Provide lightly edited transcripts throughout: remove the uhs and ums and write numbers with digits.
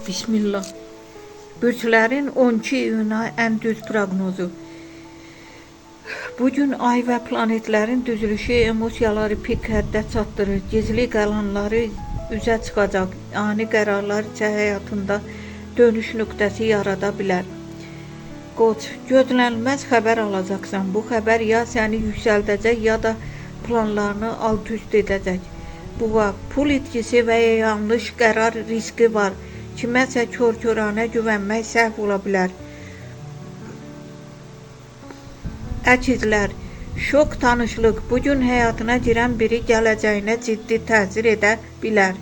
Bismillah. Bürclərin 12 iyuna ən düz proqnozu. Bugün ay və planetlərin düzülüşü emosiyaları pik həddə çatdırır. Gizli qalanları üzə çıxacaq. Ani qərarlar isə həyatında dönüş nöqtəsi yarada bilər. Qoç, gözlənilməz xəbər alacaqsan. Bu xəbər ya səni yüksəldəcək, ya da planlarını alt-üst edəcək. Buğa, pul itkisi və ya yanlış qərar riski var. Kiməsə kör-körənə güvənmək səhv ola bilər. Əkizlər, şok tanışlıq. Bugün həyatına girən biri gələcəyinə ciddi təsir edə bilər.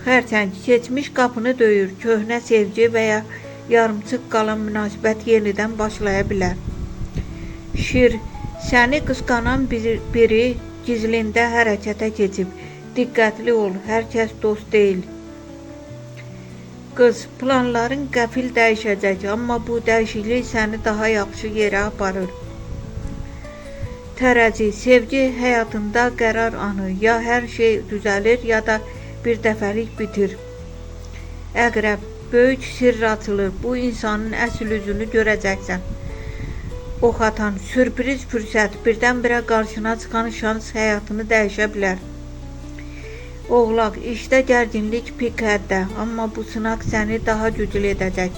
Xərçəng, keçmiş qapını döyür. Köhnə sevgi və ya yarımçıq qalan münasibət yenidən başlaya bilər. Şir, səni qısqanan biri gizlində hərəkətə keçib. Diqqətli ol, hər kəs dost deyil. Qız, planların qəfil dəyişəcək, amma bu dəyişiklik səni daha yaxşı yerə aparır. Tərəzi, sevgi həyatında qərar anı, ya hər şey düzəlir, ya da bir dəfəlik bitir. Əqrəb, böyük sirr açılır, bu insanın əsl üzünü görəcəksən. Ox atan, sürpriz fürsət, birdən-birə qarşına çıxan şans həyatını dəyişə bilər. Oğlaq, işdə gərginlik pik həddə, amma bu sınaq səni daha güclü edəcək.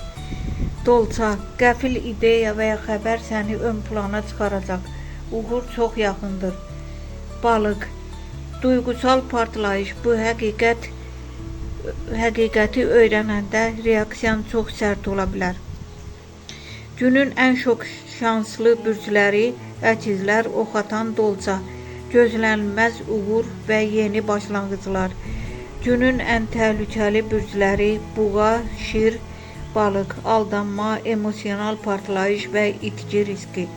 Dolça, qəfil ideya və ya xəbər səni ön plana çıxaracaq. Uğur çox yaxındır. Balıq, duyğusal partlayış, bu həqiqəti öyrənəndə reaksiyan çox sərt ola bilər. Günün ən çox şanslı bürcləri, əkizlər, ox atan, dolça. Gözlənilməz uğur və yeni başlanğıclar. Günün ən təhlükəli bürcləri, buğa, şir, balıq, aldanma, emosional partlayış və itki riski.